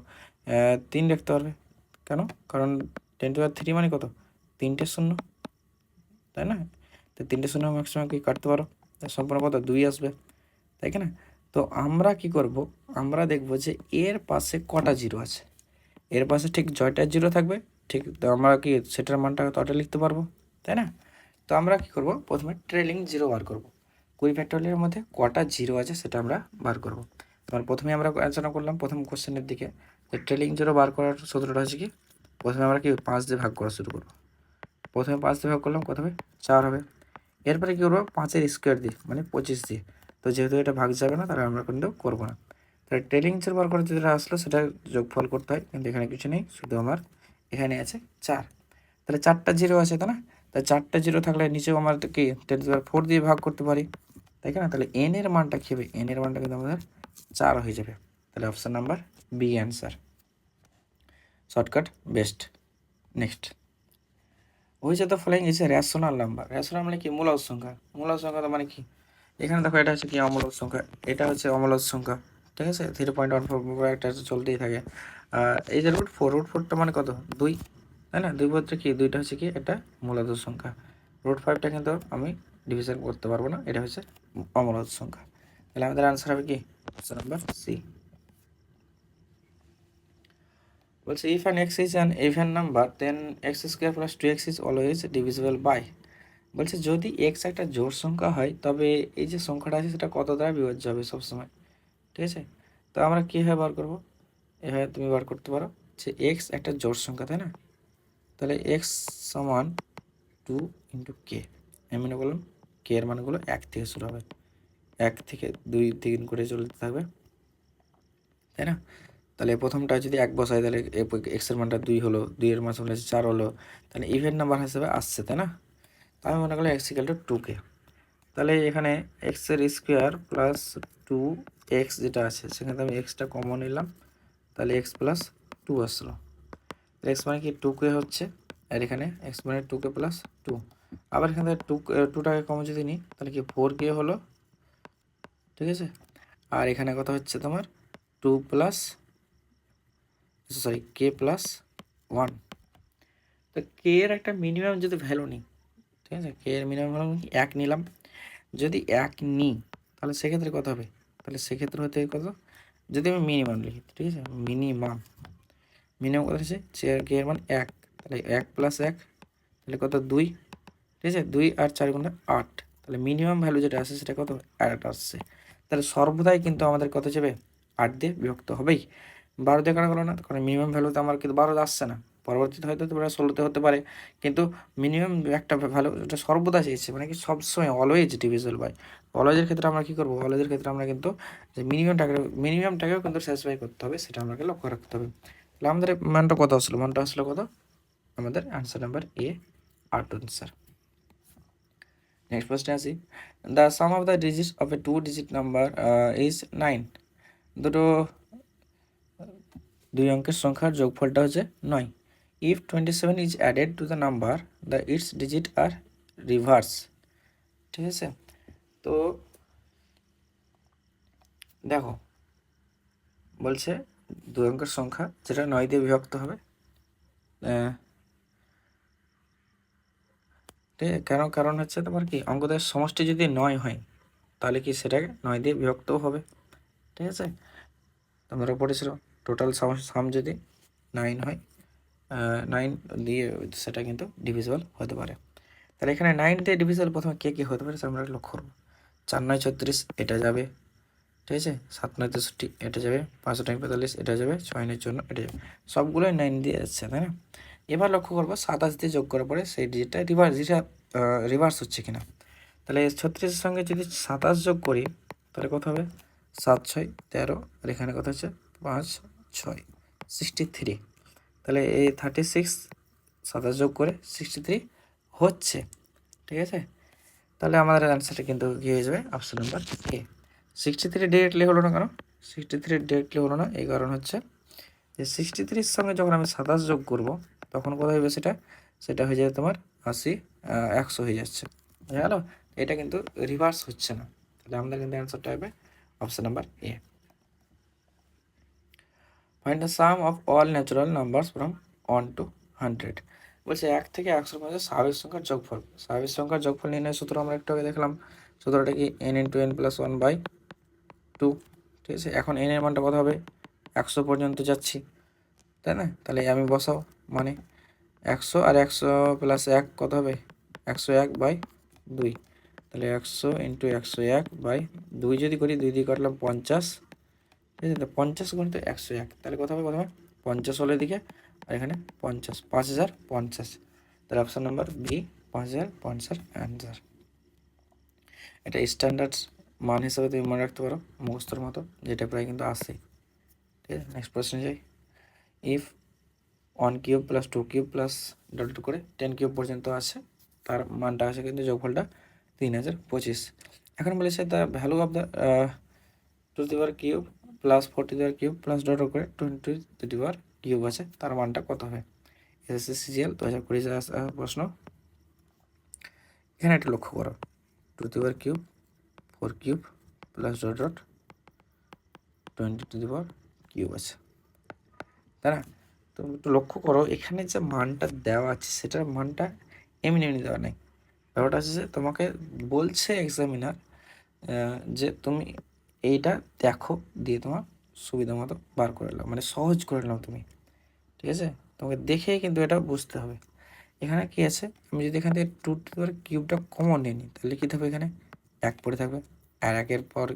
3 রাখতে পারবে। কেন, কারণ 10 টু দি পাওয়ার 3 মানে কত 3টে শূন্য তাই না, তো 3টে শূন্য ম্যাক্সিমাম কি কাটতে পারো, সম্পূর্ণ কত 2 আসবে, তাই কি না। তো আমরা কি করব, আমরা দেখব যে এর পাশে কটা জিরো আছে, এর পাশে ঠিক জয়টা জিরো থাকবে, ঠিক তো আমরা কি সেটার মানটা তটা লিখতে পারবো তাই না। তো আমরা কি করব, প্রথমে ট্রেলিং জিরো বার করব, 20 ফ্যাক্টোরিয়ালের মধ্যে কটা জিরো আছে সেটা আমরা বার করব। তোমার প্রথমে আমরা আলোচনা করলাম প্রথম কোশ্চেনের দিকে, যে ট্রেলিং জিরো বার করার সূত্রটা হচ্ছে কি, প্রথমে আমরা কি 5 দিয়ে ভাগ করা শুরু করব, প্রথমে 5 দিয়ে ভাগ করলাম কত হবে 4 হবে, এরপরে কী করবো 5-এর স্কোয়ার দিয়ে মানে 25 দিয়ে, তো যেহেতু এটা ভাগ যাবে না তাহলে আমরা কিন্তু করবো না। তাহলে ট্রেলিং জিরো বার করে যেটা আসলো সেটা যোগফল করতে হয়, কিন্তু এখানে কিছু নেই, শুধু আমার এখানে আছে 4, তাহলে 4টা জিরো আছে তাই না, তাহলে 4টা জিরো থাকলে নিচেও আমার কি 10⁴ দিয়ে ভাগ করতে পারি, তাই না। তাহলে n এর মানটা কী হবে, n এর মানটা কিন্তু আমাদের 4 হয়ে যাবে, তাহলে option number B answer, shortcut best. Next, which of the following is a rational number, rational মানে কি মূলদ সংখ্যা, মূলদ সংখ্যা তো মানে কি, এখানে দেখো এটা হচ্ছে কি অমূলদ সংখ্যা, এটা হচ্ছে অমূলদ সংখ্যা, ঠিক আছে 3.14 একটা চলতেই থাকে, আর এই যে √4 মানে কত 2 তাই না, 2 বলতে কি 2টা হচ্ছে কি একটা মূলদ সংখ্যা, √5টা কিন্তু আমি ডিভিশন করতে পারবো না, এটা হচ্ছে অমূলদ সংখ্যা, তাহলে আমাদের আনসার হবে কি অপশন নাম্বার সি। বলছে if an x is an even number then x square plus 2x is always divisible by, বলছে যদি x একটা জোড় সংখ্যা হয় তবে এই যে সংখ্যাটা আছে সেটা কত দ্বারা বিভাজ্য হবে সবসময়, ঠিক আছে। তো আমরা কীভাবে বার করবো, এভাবে তুমি বার করতে পারো যে x একটা জোড় সংখ্যা তাই না, তাহলে x সমান 2 ইন্টু কে, আমি মনে করলাম কে এর মানগুলো 1 থেকে শুরু হবে, 1 থেকে 2 3 করে চলতে থাকবে তাই না। তাহলে প্রথমটা যদি 1 বসাই তাহলে এক্সের মানটা 2 হলো, 2 এর মান হলে 4 হলো, তাহলে ইভেন নাম্বার হিসেবে আসছে তাই না। তো আমি মনে করলাম x = 2কে, তাহলে এখানে এক্সের স্কোয়ার প্লাস 2x যেটা আছে সেখানে আমি এক্সটা কমন নিলাম, তাহলে x প্লাস 2 আসলো, এক্স মানে কি 2কে হচ্ছে, আর এখানে x মানে 2কে প্লাস 2, আবার এখানে 2টাকে কমন যদি নিই তাহলে কি 4কে হলো, ঠিক আছে। আর এখানে কথা হচ্ছে তোমার 2 প্লাস কে প্লাস 1, তো কে এর একটা মিনিমাম যদি ভ্যালু নিই, ঠিক আছে, কে এর মিনিমাম ভ্যালু 1 নিলাম, যদি 1 নিই তাহলে সেক্ষেত্রে কত হবে, তাহলে সেক্ষেত্রে হতে কত, যদি আমি মিনিমাম লিখি ঠিক আছে, মিনিমাম কত আছে কে এর মান 1, তাহলে 1 প্লাস 1 তাহলে কত 2, ঠিক আছে, 2 আর 4 গুণে 8, তাহলে মিনিমাম ভ্যালু যেটা আসে সেটা কত 8 আসছে, তাহলে সর্বদাই কিন্তু আমাদের কত যাবে 8 দিয়ে বিভক্ত হবেই, 12 দিয়ে কাটা গেলো না, কারণ মিনিমাম ভ্যালুতে আমার কিন্তু 12 আসছে না, পরবর্তীতে হয়তো তোমরা 16তে হতে পারে, কিন্তু মিনিমাম একটা ভ্যালু এটা সর্বদা চেয়েছে, মানে কি সবসময় অলওয়েজ ডিভিজিবল বাই, অলওয়েজের ক্ষেত্রে আমরা কী করবো, অলওয়েজের ক্ষেত্রে আমরা কিন্তু যে মিনিমামটাকেও কিন্তু স্যাটিসফাই করতে হবে, সেটা আমাকে লক্ষ্য রাখতে হবে। তাহলে আমাদের মানটা কত আসলো, মানটা আসলো কত, আমাদের answer number A 8 answer. Next প্রশ্নে আসি, the sum of the digits of a 2 digit number is 9, দুটো দুই অঙ্কের সংখ্যার যোগফলটা হচ্ছে 9। If 27 is added to the number the its digit are reverse. ঠিক আছে, তো দেখো বলছে দুই অঙ্কের সংখ্যা যেটা 9 দিয়ে বিভক্ত হবে, ঠিক আছে, কারণ হচ্ছে তোমার কি অঙ্কদের সমষ্টি যদি 9 হয় তাহলে কি সেটাকে 9 দিয়ে বিভক্তও হবে। ঠিক আছে, তোমরা পড়েছিল টোটাল সাম যদি 9 হয়, 9 দিয়ে সেটা কিন্তু ডিভিজিবল হতে পারে। তাহলে এখানে 9 দিয়ে ডিভিজিবল প্রথমে কে হতে পারে আমরা লক্ষ্য করবো। 4 9 36 এটা যাবে, ঠিক আছে, 7 9 63 এটা যাবে, 5 9 45 এটা যাবে, 6 9 54 এটা যাবে, সবগুলোই 9 দিয়ে যাচ্ছে, তাই না। এবার লক্ষ্য করবো 27 দিয়ে যোগ করার পরে সেই ডিজিটটা রিভার্স হচ্ছে কিনা। তাহলে 36-এর সঙ্গে যদি 27 যোগ করি তাহলে কত হবে, 7 6 13, আর এখানে কত হচ্ছে 5 6 63। তাহলে এই 36 27 যোগ করে 63 হচ্ছে। ঠিক আছে, তাহলে আমাদের অ্যান্সারটা কিন্তু কী হয়ে যাবে, অপশন নাম্বার এ। 63 ডিরেক্টলি হলো না, কেন 63 ডিরেক্টলি হলো না, এই কারণ হচ্ছে যে 63-এর সঙ্গে যখন আমি 27 যোগ করব তখন কত হবে, সেটা হয়ে যাবে তোমার 80 100 হয়ে যাচ্ছে, বুঝা গেল। এটা কিন্তু রিভার্স হচ্ছে না, তাহলে আমাদের কিন্তু অ্যান্সারটা হবে option number A. Find the sum of all natural numbers from 1 to 100। বলছে 1 থেকে 100-এর মধ্যে স্বাভাবিক সংখ্যার যোগফল। স্বাভাবিক সংখ্যার যোগফল নির্ণয়ের সূত্র আমরা একটু আগে দেখলাম। সূত্রটা কি n × n + 1/2। ঠিক আছে, এখন n এর মানটা কত হবে, 100 পর্যন্ত যাচ্ছি, তাই না। তাহলে আমি বসাও, মানে 100 আর 100 + 1 কত হবে, 101/2। তাহলে 100 × 101/2 যদি করি, 2 দিয়ে কাটলাম 50। ঠিক আছে, 50 × 101, তাহলে কত হবে, প্রথমে 50 হলে দিকে, আর এখানে 50, 5050। তাহলে অপশান নাম্বার বি 5050 অ্যান্সার। এটা স্ট্যান্ডার্ড মান হিসাবে তুমি মনে রাখতে পারো মুখস্থর মতো, যেটা প্রায় কিন্তু আসে। ঠিক আছে, নেক্সট প্রশ্নে যাই। ইফ 1³ + 2³ ডট করে 10³ পর্যন্ত আছে, তার মানটা আছে কিন্তু যোগফলটা 3025। এখন বলেছে the value of the 2³ + 4³ dot করে 20³ আছে, তার মানটা কত হবে। এসএসসি সিজিএল 2020 প্রশ্ন। এখানে একটা লক্ষ্য করো, 2³ 4³ + ডট 20³ আছে, তাই না। তো একটু লক্ষ্য করো এখানে যে মানটা দেওয়া আছে সেটার মানটা এমনি দেওয়া নেই। ব্যাপারটা হচ্ছে যে তোমাকে বলছে এক্সামিনার যে তুমি এইটা দেখো, দিয়ে তোমার সুবিধা মতো বার করে নাও, মানে সহজ করে নাও তুমি। ঠিক আছে, তোমাকে দেখেই কিন্তু এটা বুঝতে হবে। এখানে কি আছে, আমি যদি এখান থেকে 2³ কমন নিয়ে নিই তাহলে কী থাকবে, এখানে 1 পড়ে থাকবে, আর 1-এর পর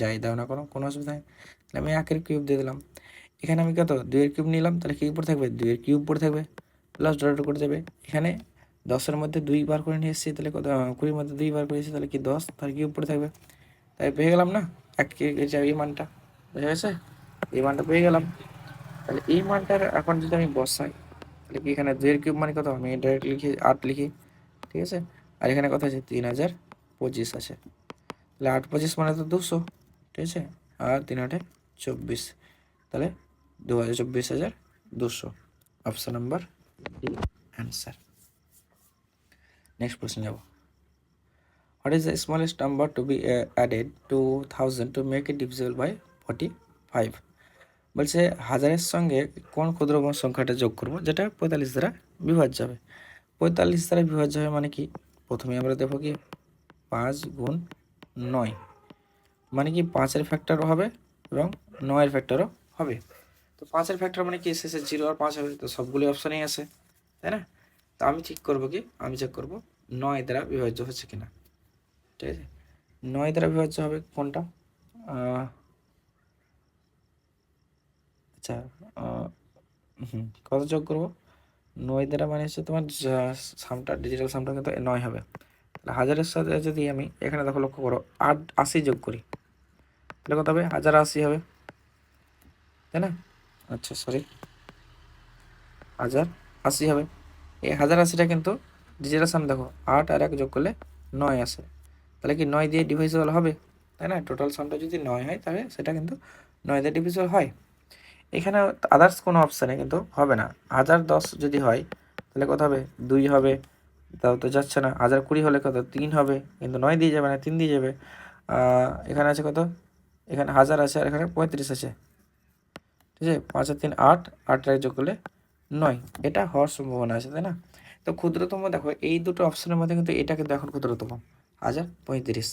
যাই দাও না কোনো অসুবিধা নেই। তাহলে আমি 1-এর কিউব দিয়ে দিলাম। এখানে আমি কত 2-এর কিউব নিলাম, তাহলে কী পড়ে থাকবে, 2-এর কিউব পড়ে থাকবে, প্লাস ডট করে যাবে। এখানে 10-এর মধ্যে 2 বার করে নিয়ে এসেছি, তাহলে কত 20-এর মধ্যে 2 বার করে এসেছি, তাহলে কি 10, তার কিউব পড়ে থাকবে। তাই পেয়ে গেলাম না এই মানটা, বুঝা গেছে, এই মানটা পেয়ে গেলাম। তাহলে এই মানটার এখন যদি আমি বসাই তাহলে কি এখানে 2-এর কিউব মানে কত, আমি ডাইরেক্ট লিখি 8 লিখি। ঠিক আছে, আর এখানে কত আছে, 3025 আছে, তাহলে 8 25 মানে তো 200। ঠিক আছে, আর 3 8 24, তাহলে 24,200 অপশন নাম্বার অ্যান্সার। নেক্সট প্রশ্ন যাব। What is the smallest number to be added to 1000 to make it divisible by 45। বলছে 1000-এর সঙ্গে কোন ক্ষুদ্রতম সংখ্যাটা যোগ করব যেটা 45 দ্বারা বিভাজ্য হবে। 45 দ্বারা বিভাজ্য হবে মানে কি, প্রথমে আমরা দেখো কি 5 × 9, মানে কি 5-এর ফ্যাক্টরও হবে এবং 9-এর ফ্যাক্টরও হবে। তো 5-এর ফ্যাক্টর মানে কি শেষে 0 আর 5 হবে, তো সবগুলি অপশানেই আছে, তাই না। তো আমি ঠিক করবো কি, আমি চেক করবো 9 দ্বারা বিভাজ্য হচ্ছে কিনা। ঠিক আছে, 9 দ্বারা বিভাজ্য হবে কোনটা, আচ্ছা কত যোগ করবো, 9 দ্বারা মানে হচ্ছে তোমার সামটা ডিজিটাল সামটা কিন্তু 9 হবে। তাহলে 1000-এর সাথে যদি আমি এখানে দেখো লক্ষ্য করো 80 যোগ করি তাহলে কত হবে, 1080 হবে, তাই না। আচ্ছা সরি, 1080 হবে। এই 1080টা কিন্তু ডিজিটাল সাম দেখো 8 আর 1 যোগ করলে 9 আসে, তাহলে কি 9 দিয়ে ডিভিজিবল হবে, তাই না। টোটাল সামটা যদি 9 হয় তাহলে সেটা কিন্তু 9 দিয়ে ডিভিজিবল হয়। এখানে আদার্স কোনো অপশানে কিন্তু হবে না। 1010 যদি হয় তাহলে কত হবে? 2 হবে, তাও তো যাচ্ছে না। 1020 হলে কত? 3 হবে, কিন্তু 9 দিয়ে যাবে না, 3 দিয়ে যাবে। এখানে আছে কত? এখানে 1000 আছে আর এখানে 35 আছে, ঠিক আছে। 5 আর 3 8, 8 যোগ করলে 9, এটা হওয়ার সম্ভাবনা আছে, তাই না? তো ক্ষুদ্রতম দেখো এই দুটো অপশনের মধ্যে কিন্তু এটা কিন্তু এখন ক্ষুদ্রতম 1035,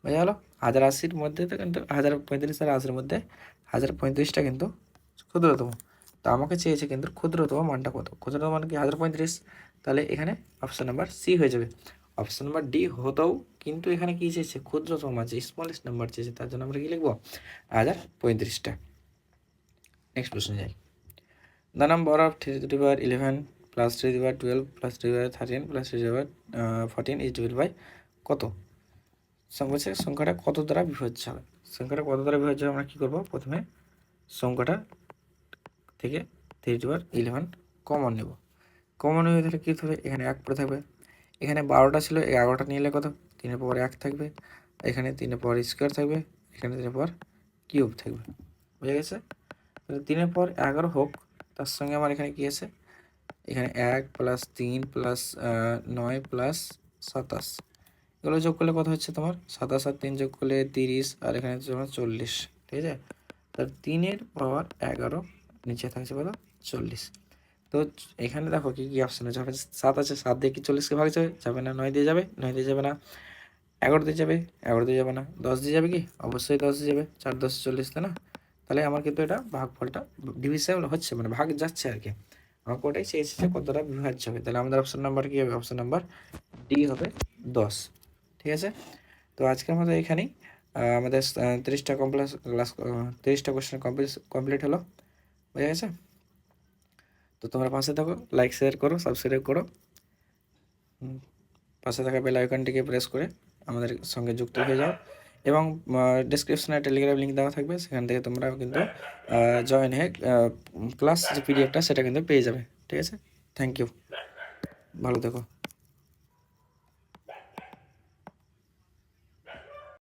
বোঝা গেল? 1080-র মধ্যে তো কিন্তু 1035 আর 80-র মধ্যে 1035টা কিন্তু ক্ষুদ্রতম। তো আমাকে চেয়েছে কিন্তু ক্ষুদ্রতম মানটা কত? ক্ষুদ্রতম মান কি 1035? তাহলে এখানে অপশন নাম্বার সি হয়ে যাবে। অপশন নাম্বার ডি হতেও কিন্তু এখানে কি চেয়েছে? ক্ষুদ্রতম আছে, স্মলেস্ট নাম্বার চেয়েছে, তার জন্য আমরা কি লিখবো? 1035টা। নেক্সট প্রশ্ন যাই। The number of 3 to the power 11 plus 3 to the power 12 plus 3 to the power 13 plus 3 to the power 14 is divided by কত? বলছে সংখ্যাটা কত দ্বারা বিভাজ্য হবে। সংখ্যাটা কত দ্বারা বিভাজ্য হবে আমরা কী করবো? প্রথমে সংখ্যাটা থেকে 3 টু দি পাওয়ার 11 কমন নেব। কমন হয়ে তাহলে কী হবে? এখানে 1 পড়ে থাকবে। এখানে 12টা ছিল, 11টা নিলে কত? 3-এর পাওয়ার 1 থাকবে। এখানে 3-এর পাওয়ার স্কোয়ার থাকবে, এখানে 3-এর পাওয়ার কিউব থাকবে, বুঝে গেছে? তাহলে 3-এর পাওয়ার 11 হোক, তার সঙ্গে আমার এখানে কী আছে? এখানে 1 প্লাস 3 প্লাস 9 প্লাস 27, এগুলো যোগ করলে কত হচ্ছে তোমার? 27 আর 3 যোগ করলে 30, আর এখানে তোমার 40, ঠিক আছে। তার 3-এর পাওয়ার 11 নিচে থাকছে কত? 40। তো এখানে দেখো কি কি অপশন আছে। 7 আছে, 7 দিয়ে কি 40কে ভাগ যাবে? যাবে না। 9 দিয়ে যাবে? 9 দিয়ে যাবে না। 11 দিয়ে যাবে? 11 দিয়ে যাবে না। 10 দিয়ে যাবে কি? অবশ্যই 10 দিয়ে যাবে। 4 10 40, তাই না? তাহলে আমার কিন্তু এটা ভাগফলটা ডিভিশন হচ্ছে, মানে ভাগ যাচ্ছে আর কি। আমাকে ওটাই চেয়েছে যে কতটা বিভাজ্য হবে। তাহলে আমাদের অপশন নাম্বার কি হবে? অপশন নাম্বার ডি হবে 10, ঠিক আছে। তো আজকের মতো এখানেই আমাদের 30টা ক্লাস 30টা কোশ্চেন কমপ্লিট হলো, বুঝা গেছে? তো তোমরা পাশে থাকো, লাইক শেয়ার করো, সাবস্ক্রাইব করো, পাশে থাকা বেল আইকনটিকে প্রেস করে আমাদের সঙ্গে যুক্ত হয়ে যাও। এবং ডেসক্রিপশনে টেলিগ্রাম লিঙ্ক দেওয়া থাকবে, সেখান থেকে তোমরা কিন্তু জয়েন হয়ে ক্লাস যে পিডিএফটা সেটা কিন্তু পেয়ে যাবে, ঠিক আছে। থ্যাংক ইউ, ভালো থেকো।